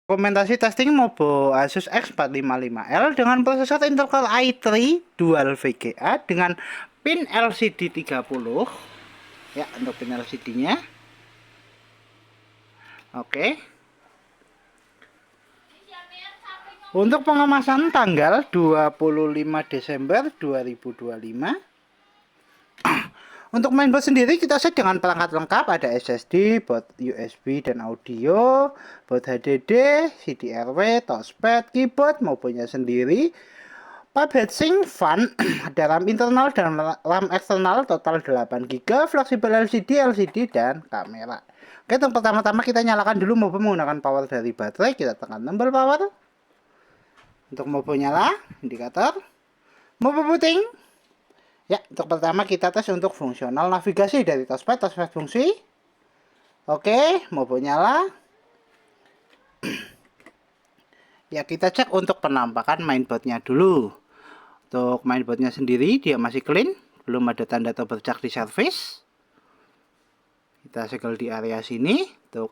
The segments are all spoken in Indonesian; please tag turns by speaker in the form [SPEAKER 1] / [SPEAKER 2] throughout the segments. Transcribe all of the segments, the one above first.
[SPEAKER 1] Dokumentasi testing Mobo Asus X455L dengan prosesor Intel Core i3 Dual VGA dengan pin LCD 30 ya, untuk pin LCD-nya. Oke. Untuk pengemasan tanggal 25 Desember 2025. Untuk mainboard sendiri kita set dengan perangkat lengkap, ada SSD, board USB dan audio, board HDD, CDRW, touchpad, keyboard maupun sendiri, pipe heatsink, fan, ada RAM internal dan RAM eksternal total 8GB, fleksibel LCD dan kamera. Oke, untuk pertama-tama kita nyalakan dulu Mobo menggunakan power dari baterai, kita tekan tombol power. Untuk Mobo nyala, indikator, Mobo booting. Ya, untuk pertama kita tes untuk fungsional navigasi dari touchpad fungsi. Oke, Mobo nyala. Ya, kita cek untuk penampakan mainboardnya dulu. Untuk mainboardnya sendiri dia masih clean, belum ada tanda terbercak di service. Kita segel di area sini untuk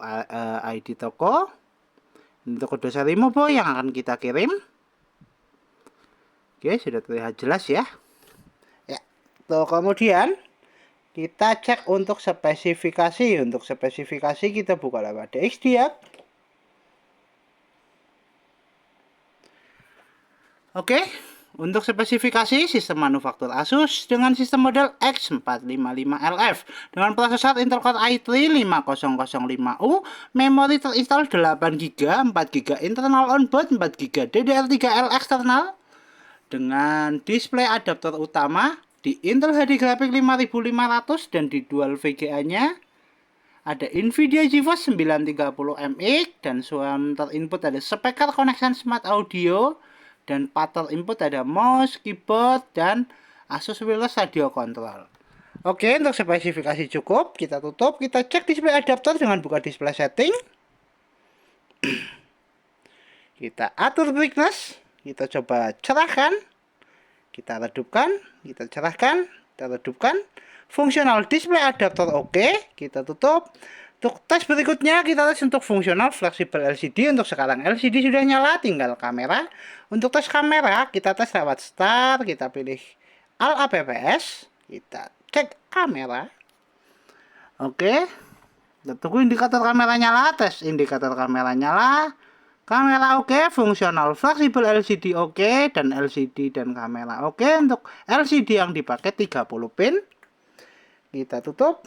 [SPEAKER 1] ID toko. Untuk kode seri Mobo yang akan kita kirim. Oke, sudah terlihat jelas ya. Tuh, kemudian kita cek untuk spesifikasi. Untuk spesifikasi kita buka lewat DXDiag. Oke, untuk spesifikasi sistem manufaktur Asus dengan sistem model X455LF dengan prosesor Intel Core i3 5005U, memori terinstall 8GB, 4GB internal onboard, 4GB DDR3L eksternal dengan display adaptor utama di Intel HD Graphics 5500 dan di dual VGA-nya ada Nvidia GeForce 930MX dan center input ada speaker connection smart audio dan pattern input ada mouse, keyboard dan Asus wireless radio control. Oke, untuk spesifikasi cukup, kita tutup, kita cek display adaptor dengan buka display setting. Kita atur brightness, kita coba cerahkan. Kita redupkan, kita cerahkan, kita redupkan. Fungsional display adaptor oke, kita tutup. Untuk tes berikutnya kita tes untuk fungsional fleksibel LCD. Untuk sekarang LCD sudah nyala, tinggal kamera. Untuk tes kamera kita tes lewat start, kita pilih Alt APPS, kita cek kamera. Oke. Kita tunggu indikator kamera nyala, tes indikator kamera nyala. Kamera oke, fungsional fleksibel LCD oke, dan LCD dan kamera oke. Untuk LCD yang dipakai 30 pin. Kita tutup.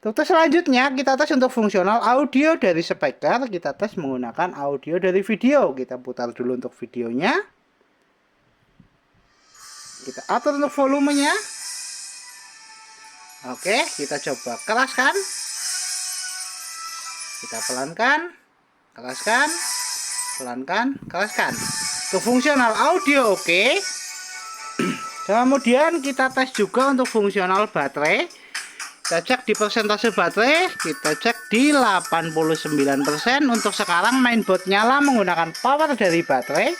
[SPEAKER 1] Untuk tes selanjutnya kita tes untuk fungsional audio dari speaker. Kita tes menggunakan audio dari video. Kita putar dulu untuk videonya. Kita atur untuk volumenya. Oke, kita coba keraskan. Kita pelankan, keraskan, pelankan, keraskan. Untuk fungsional audio oke. Kemudian kita tes juga untuk fungsional baterai. Kita cek di persentase baterai, kita cek di 89%. Untuk sekarang mainboard nyala menggunakan power dari baterai.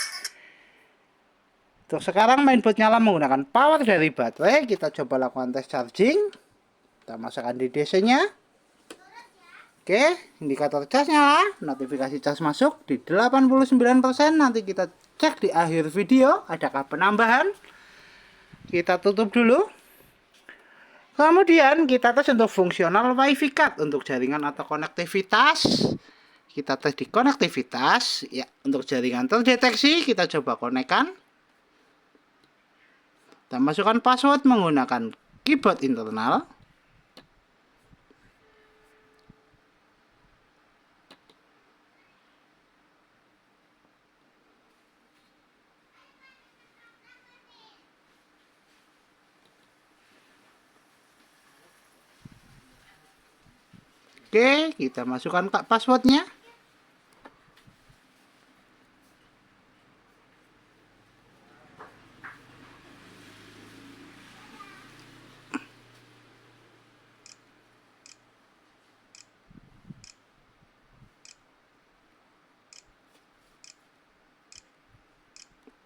[SPEAKER 1] Untuk sekarang mainboard nyala menggunakan power dari baterai. Kita coba lakukan tes charging. Kita masukkan di DC-nya. Oke, indikator cas nyala, notifikasi cas masuk di 89%. Nanti kita cek di akhir video adakah penambahan. Kita tutup dulu. Kemudian kita tes untuk fungsional WiFi card untuk jaringan atau konektivitas. Kita tes di konektivitas. Ya, untuk jaringan terdeteksi kita coba konekkan. Kita masukkan password menggunakan keyboard internal. Oke, kita masukkan passwordnya.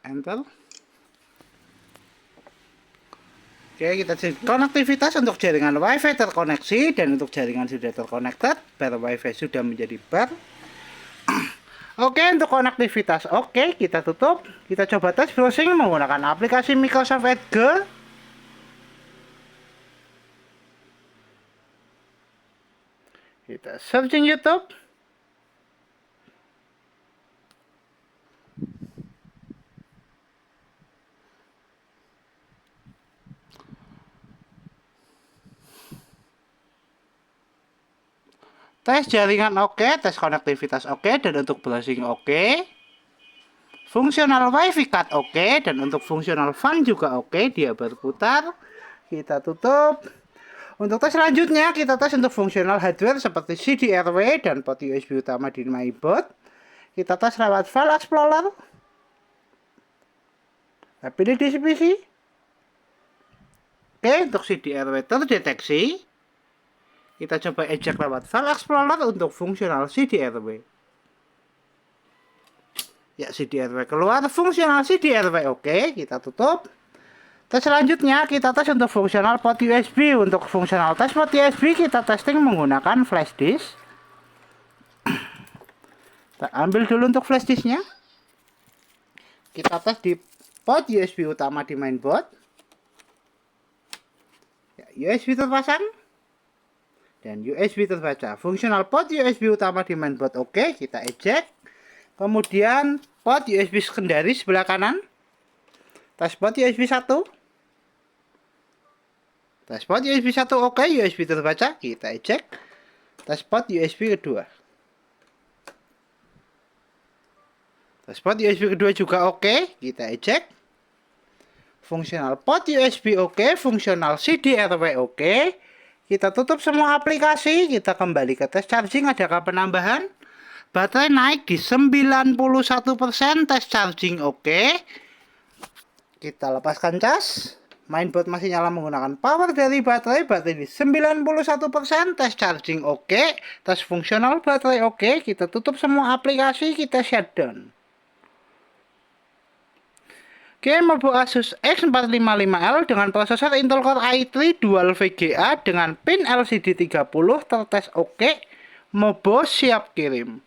[SPEAKER 1] Enter. Oke, kita cek konektivitas untuk jaringan WiFi terkoneksi dan untuk jaringan sudah terkonekted, bar WiFi sudah menjadi bar. Oke, untuk konektivitas oke, kita tutup. Kita coba tes browsing menggunakan aplikasi Microsoft Edge. Kita searching YouTube. Tes jaringan oke, tes konektivitas oke, dan untuk browsing oke. Fungsional WiFi card oke, dan untuk fungsional fan juga oke, dia berputar. Kita tutup. Untuk tes selanjutnya, kita tes untuk fungsional hardware seperti CD-RW dan port USB utama di mainboard. Kita tes lewat File Explorer. Pilih di PC. Oke, untuk CD-RW terdeteksi. Kita coba eject lewat File Explorer untuk fungsional CD-RW. Ya, CD-RW keluar, fungsional CD-RW oke, kita tutup. Tes selanjutnya kita tes untuk fungsional port USB. Untuk fungsional tes port USB kita testing menggunakan flash disk. Kita ambil dulu untuk flash disknya. Kita tes di port USB utama di mainboard. Ya, USB terpasang dan USB terbaca. Fungsional port USB utama di mainboard oke, kita eject. Kemudian port USB secondary sebelah kanan. Tes port USB 1. Tes port USB 1 oke, USB terbaca, kita eject. Tes port USB kedua. Tes port USB kedua juga oke, kita eject. Fungsional port USB oke, fungsional CD-RW oke. Kita tutup semua aplikasi, kita kembali ke tes charging, adakah penambahan? Baterai naik di 91%, tes charging oke. Kita lepaskan cas. Mainboard masih nyala menggunakan power dari baterai di 91%, tes charging oke, tes fungsional baterai oke. Kita tutup semua aplikasi, kita shutdown. Oke, mobile Asus X455L dengan prosesor Intel Core i3 Dual VGA dengan pin LCD 30 tertes oke. Mobo siap kirim.